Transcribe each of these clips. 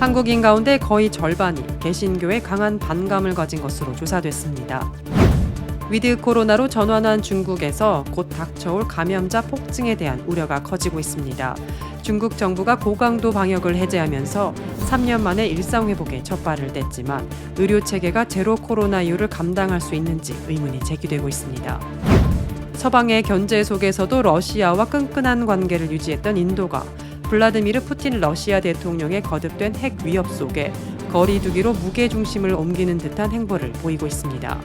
한국인 가운데 거의 절반이 개신교에 강한 반감을 가진 것으로 조사됐습니다. 위드 코로나로 전환한 중국에서 곧 닥쳐올 감염자 폭증에 대한 우려가 커지고 있습니다. 중국 정부가 고강도 방역을 해제하면서 3년 만에 일상회복에 첫 발을 뗐지만 의료체계가 제로 코로나 이후를 감당할 수 있는지 의문이 제기되고 있습니다. 서방의 견제 속에서도 러시아와 끈끈한 관계를 유지했던 인도가 블라디미르 푸틴 러시아 대통령의 거듭된 핵 위협 속에 거리 두기로 무게중심을 옮기는 듯한 행보를 보이고 있습니다.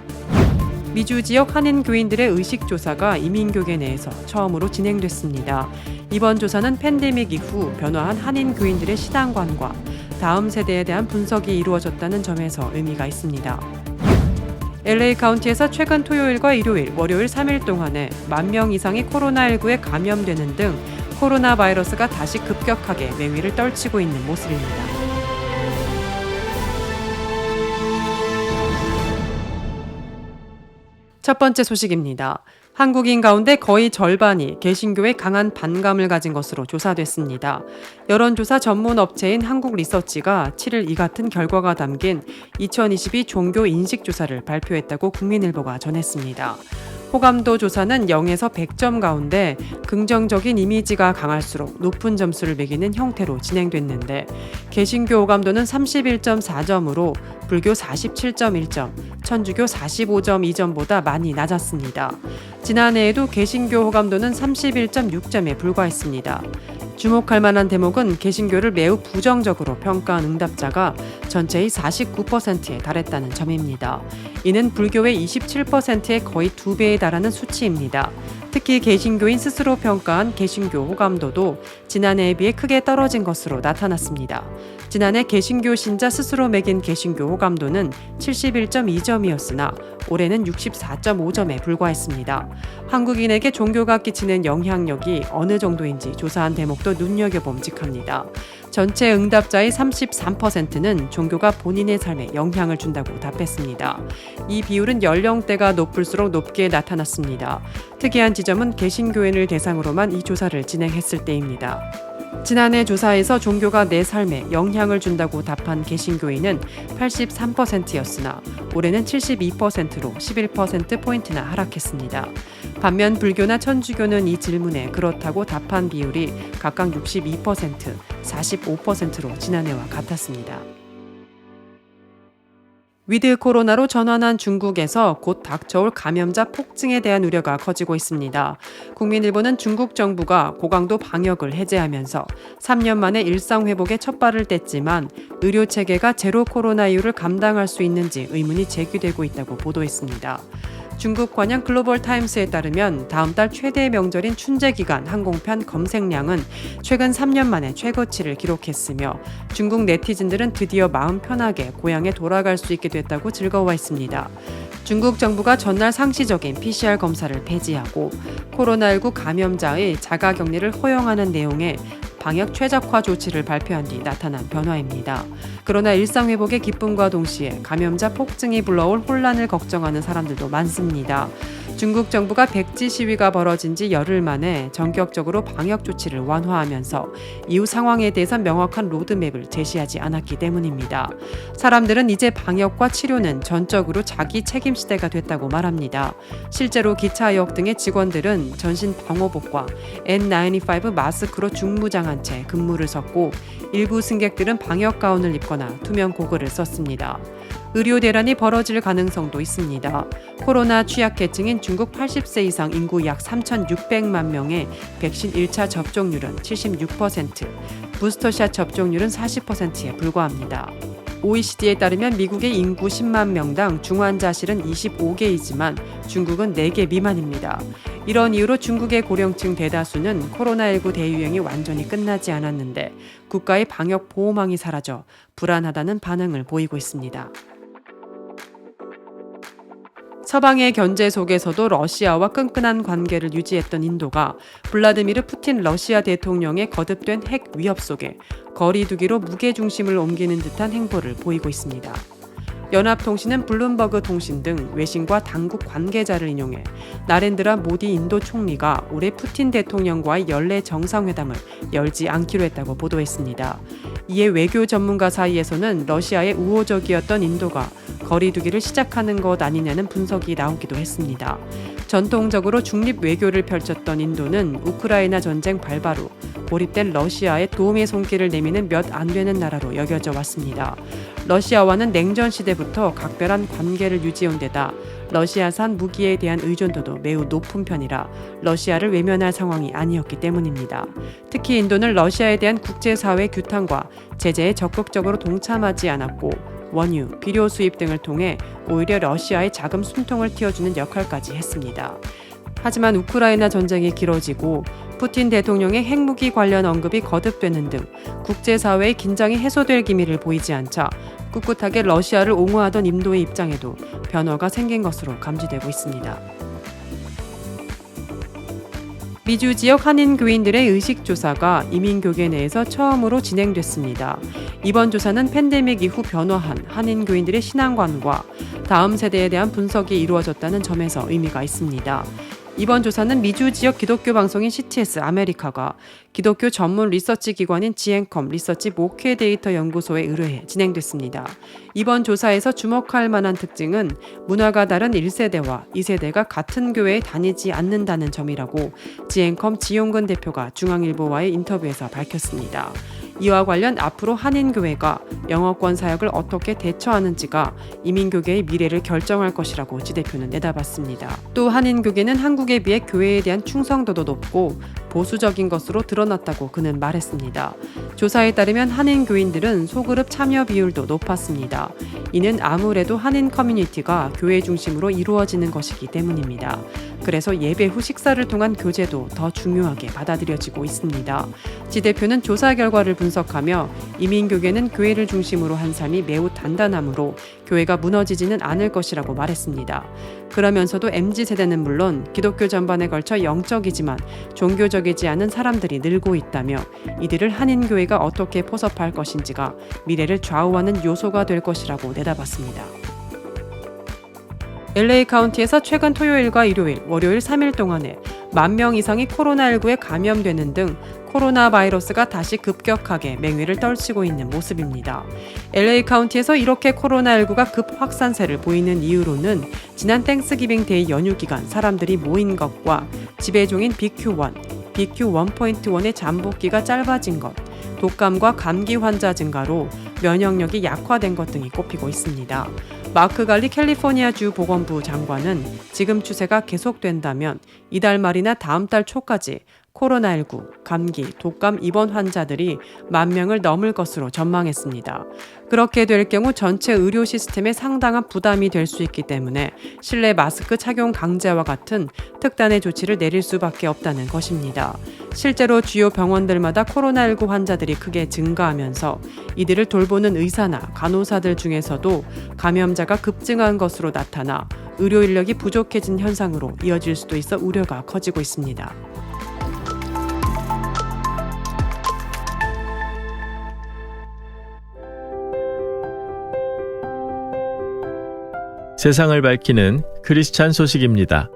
미주 지역 한인 교인들의 의식 조사가 이민교계 내에서 처음으로 진행됐습니다. 이번 조사는 팬데믹 이후 변화한 한인 교인들의 신앙관과 다음 세대에 대한 분석이 이루어졌다는 점에서 의미가 있습니다. LA 카운티에서 최근 토요일과 일요일, 월요일 3일 동안에 10,000명 이상이 코로나19에 감염되는 등 코로나 바이러스가 다시 급격하게 맹위를 떨치고 있는 모습입니다. 첫 번째 소식입니다. 한국인 가운데 거의 절반이 개신교에 강한 반감을 가진 것으로 조사됐습니다. 여론조사 전문 업체인 한국리서치가 7일 이 같은 결과가 담긴 2022 종교 인식조사를 발표했다고 국민일보가 전했습니다. 호감도 조사는 0에서 100점 가운데 긍정적인 이미지가 강할수록 높은 점수를 매기는 형태로 진행됐는데 개신교 호감도는 31.4점으로 불교 47.1점, 천주교 45.2점보다 많이 낮았습니다. 지난해에도 개신교 호감도는 31.6점에 불과했습니다. 주목할 만한 대목은 개신교를 매우 부정적으로 평가한 응답자가 전체의 49%에 달했다는 점입니다. 이는 불교의 27%의 거의 2배에 달하는 수치입니다. 특히 개신교인 스스로 평가한 개신교 호감도도 지난해에 비해 크게 떨어진 것으로 나타났습니다. 지난해 개신교 신자 스스로 매긴 개신교 호감도는 71.2점이었으나 올해는 64.5점에 불과했습니다. 한국인에게 종교가 끼치는 영향력이 어느 정도인지 조사한 대목도 눈여겨봄직합니다. 전체 응답자의 33%는 종교가 본인의 삶에 영향을 준다고 답했습니다. 이 비율은 연령대가 높을수록 높게 나타났습니다. 특이한 지점은 개신교인을 대상으로만 이 조사를 진행했을 때입니다. 지난해 조사에서 종교가 내 삶에 영향을 준다고 답한 개신교인은 83%였으나 올해는 72%로 11%포인트나 하락했습니다. 반면 불교나 천주교는 이 질문에 그렇다고 답한 비율이 각각 62%, 45%로 지난해와 같았습니다. 위드 코로나로 전환한 중국에서 곧 닥쳐올 감염자 폭증에 대한 우려가 커지고 있습니다. 국민일보는 중국 정부가 고강도 방역을 해제하면서 3년 만에 일상회복에 첫 발을 뗐지만 의료체계가 제로 코로나 이후를 감당할 수 있는지 의문이 제기되고 있다고 보도했습니다. 중국 관영 글로벌 타임스에 따르면 다음 달 최대 명절인 춘제기간 항공편 검색량은 최근 3년 만에 최고치를 기록했으며 중국 네티즌들은 드디어 마음 편하게 고향에 돌아갈 수 있게 됐다고 즐거워했습니다. 중국 정부가 전날 상시적인 PCR 검사를 폐지하고 코로나19 감염자의 자가격리를 허용하는 내용의 방역 최적화 조치를 발표한 뒤 나타난 변화입니다. 그러나 일상회복의 기쁨과 동시에 감염자 폭증이 불러올 혼란을 걱정하는 사람들도 많습니다. 중국 정부가 백지 시위가 벌어진 지 열흘 만에 전격적으로 방역 조치를 완화하면서 이후 상황에 대해서 명확한 로드맵을 제시하지 않았기 때문입니다. 사람들은 이제 방역과 치료는 전적으로 자기 책임 시대가 됐다고 말합니다. 실제로 기차역 등의 직원들은 전신 방호복과 N95 마스크로 중무장한 채 근무를 섰고 일부 승객들은 방역 가운을 입거나 투명 고글을 썼습니다. 의료 대란이 벌어질 가능성도 있습니다. 코로나 취약계층인 중국 80세 이상 인구 약 3,600만 명의 백신 1차 접종률은 76%, 부스터샷 접종률은 40%에 불과합니다. OECD에 따르면 미국의 인구 10만 명당 중환자실은 25개이지만 중국은 4개 미만입니다. 이런 이유로 중국의 고령층 대다수는 코로나19 대유행이 완전히 끝나지 않았는데 국가의 방역 보호망이 사라져 불안하다는 반응을 보이고 있습니다. 서방의 견제 속에서도 러시아와 끈끈한 관계를 유지했던 인도가 블라디미르 푸틴 러시아 대통령의 거듭된 핵 위협 속에 거리 두기로 무게중심을 옮기는 듯한 행보를 보이고 있습니다. 연합통신은 블룸버그 통신 등 외신과 당국 관계자를 인용해 나렌드라 모디 인도 총리가 올해 푸틴 대통령과의 연례 정상회담을 열지 않기로 했다고 보도했습니다. 이에 외교 전문가 사이에서는 러시아의 우호적이었던 인도가 거리두기를 시작하는 것 아니냐는 분석이 나오기도 했습니다. 전통적으로 중립 외교를 펼쳤던 인도는 우크라이나 전쟁 발발 후 고립된 러시아에 도움의 손길을 내미는 몇 안 되는 나라로 여겨져 왔습니다. 러시아와는 냉전 시대부터 각별한 관계를 유지해온 데다 러시아산 무기에 대한 의존도도 매우 높은 편이라 러시아를 외면할 상황이 아니었기 때문입니다. 특히 인도는 러시아에 대한 국제사회 규탄과 제재에 적극적으로 동참하지 않았고 원유, 비료 수입 등을 통해 오히려 러시아의 자금 숨통을 틔워주는 역할까지 했습니다. 하지만 우크라이나 전쟁이 길어지고 푸틴 대통령의 핵무기 관련 언급이 거듭되는 등 국제사회의 긴장이 해소될 기미를 보이지 않자 꿋꿋하게 러시아를 옹호하던 인도의 입장에도 변화가 생긴 것으로 감지되고 있습니다. 미주 지역 한인 교인들의 의식 조사가 이민교계 내에서 처음으로 진행됐습니다. 이번 조사는 팬데믹 이후 변화한 한인 교인들의 신앙관과 다음 세대에 대한 분석이 이루어졌다는 점에서 의미가 있습니다. 이번 조사는 미주 지역 기독교 방송인 CTS 아메리카가 기독교 전문 리서치 기관인 지앤컴 리서치 목회 데이터 연구소에 의뢰해 진행됐습니다. 이번 조사에서 주목할 만한 특징은 문화가 다른 1세대와 2세대가 같은 교회에 다니지 않는다는 점이라고 지앤컴 지용근 대표가 중앙일보와의 인터뷰에서 밝혔습니다. 이와 관련 앞으로 한인교회가 영어권 사역을 어떻게 대처하는지가 이민교계의 미래를 결정할 것이라고 지 대표는 내다봤습니다. 또 한인교계는 한국에 비해 교회에 대한 충성도도 높고 보수적인 것으로 드러났다고 그는 말했습니다. 조사에 따르면 한인교인들은 소그룹 참여 비율도 높았습니다. 이는 아무래도 한인 커뮤니티가 교회 중심으로 이루어지는 것이기 때문입니다. 그래서 예배 후 식사를 통한 교제도 더 중요하게 받아들여지고 있습니다. 지 대표는 조사 결과를 분석하며 이민교계는 교회를 중심으로 한 삶이 매우 단단하므로 교회가 무너지지는 않을 것이라고 말했습니다. 그러면서도 MZ세대는 물론 기독교 전반에 걸쳐 영적이지만 종교적이지 않은 사람들이 늘고 있다며 이들을 한인교회가 어떻게 포섭할 것인지가 미래를 좌우하는 요소가 될 것이라고 내다봤습니다. LA 카운티에서 최근 토요일과 일요일, 월요일 3일 동안에 10,000명 이상이 코로나19에 감염되는 등 코로나 바이러스가 다시 급격하게 맹위를 떨치고 있는 모습입니다. LA 카운티에서 이렇게 코로나19가 급 확산세를 보이는 이유로는 지난 땡스기빙 데이 연휴 기간 사람들이 모인 것과 지배종인 BQ1, BQ1.1의 잠복기가 짧아진 것, 독감과 감기 환자 증가로 면역력이 약화된 것 등이 꼽히고 있습니다. 마크 갈리 캘리포니아주 보건부 장관은 지금 추세가 계속된다면 이달 말이나 다음 달 초까지 코로나19, 감기, 독감 입원 환자들이 10,000명을 넘을 것으로 전망했습니다. 그렇게 될 경우 전체 의료 시스템에 상당한 부담이 될 수 있기 때문에 실내 마스크 착용 강제와 같은 특단의 조치를 내릴 수밖에 없다는 것입니다. 실제로 주요 병원들마다 코로나19 환자들이 크게 증가하면서 이들을 돌보는 의사나 간호사들 중에서도 감염자가 급증한 것으로 나타나 의료 인력이 부족해진 현상으로 이어질 수도 있어 우려가 커지고 있습니다. 세상을 밝히는 크리스찬 소식입니다.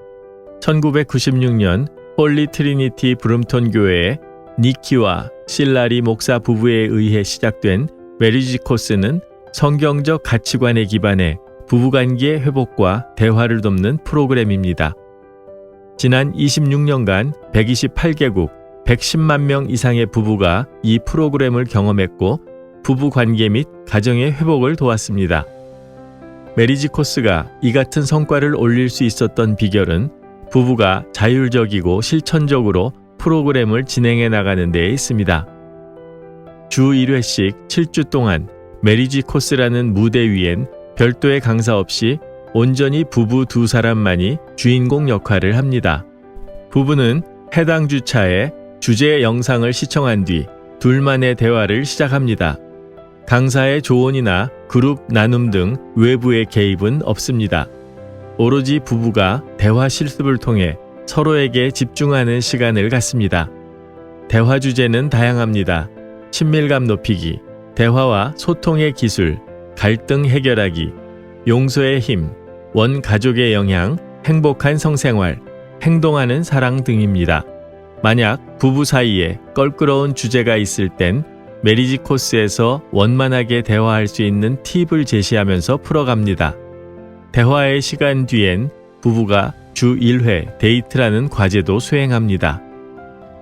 1996년 홀리 트리니티 브룸톤 교회의 니키와 실라리 목사 부부에 의해 시작된 메리지 코스는 성경적 가치관에 기반해 부부관계 회복과 대화를 돕는 프로그램입니다. 지난 26년간 128개국 110만 명 이상의 부부가 이 프로그램을 경험했고 부부관계 및 가정의 회복을 도왔습니다. 메리지 코스가 이 같은 성과를 올릴 수 있었던 비결은 부부가 자율적이고 실천적으로 프로그램을 진행해 나가는 데에 있습니다. 주 1회씩 7주 동안 메리지 코스라는 무대 위엔 별도의 강사 없이 온전히 부부 두 사람만이 주인공 역할을 합니다. 부부는 해당 주차에 주제 영상을 시청한 뒤 둘만의 대화를 시작합니다. 강사의 조언이나 그룹 나눔 등 외부의 개입은 없습니다. 오로지 부부가 대화 실습을 통해 서로에게 집중하는 시간을 갖습니다. 대화 주제는 다양합니다. 친밀감 높이기, 대화와 소통의 기술, 갈등 해결하기, 용서의 힘, 원 가족의 영향, 행복한 성생활, 행동하는 사랑 등입니다. 만약 부부 사이에 껄끄러운 주제가 있을 땐 메리지 코스에서 원만하게 대화할 수 있는 팁을 제시하면서 풀어갑니다. 대화의 시간 뒤엔 부부가 주 1회 데이트라는 과제도 수행합니다.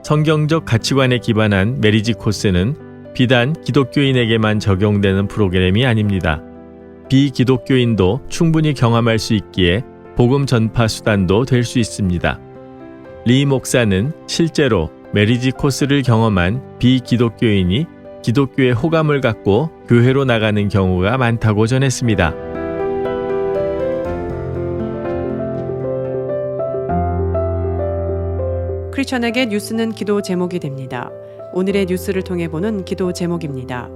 성경적 가치관에 기반한 메리지 코스는 비단 기독교인에게만 적용되는 프로그램이 아닙니다. 비기독교인도 충분히 경험할 수 있기에 복음 전파 수단도 될 수 있습니다. 리 목사는 실제로 메리지 코스를 경험한 비기독교인이 기독교에 호감을 갖고 교회로 나가는 경우가 많다고 전했습니다. 크리스천에게 뉴스는 기도 제목이 됩니다. 오늘의 뉴스를 통해 보는 기도 제목입니다.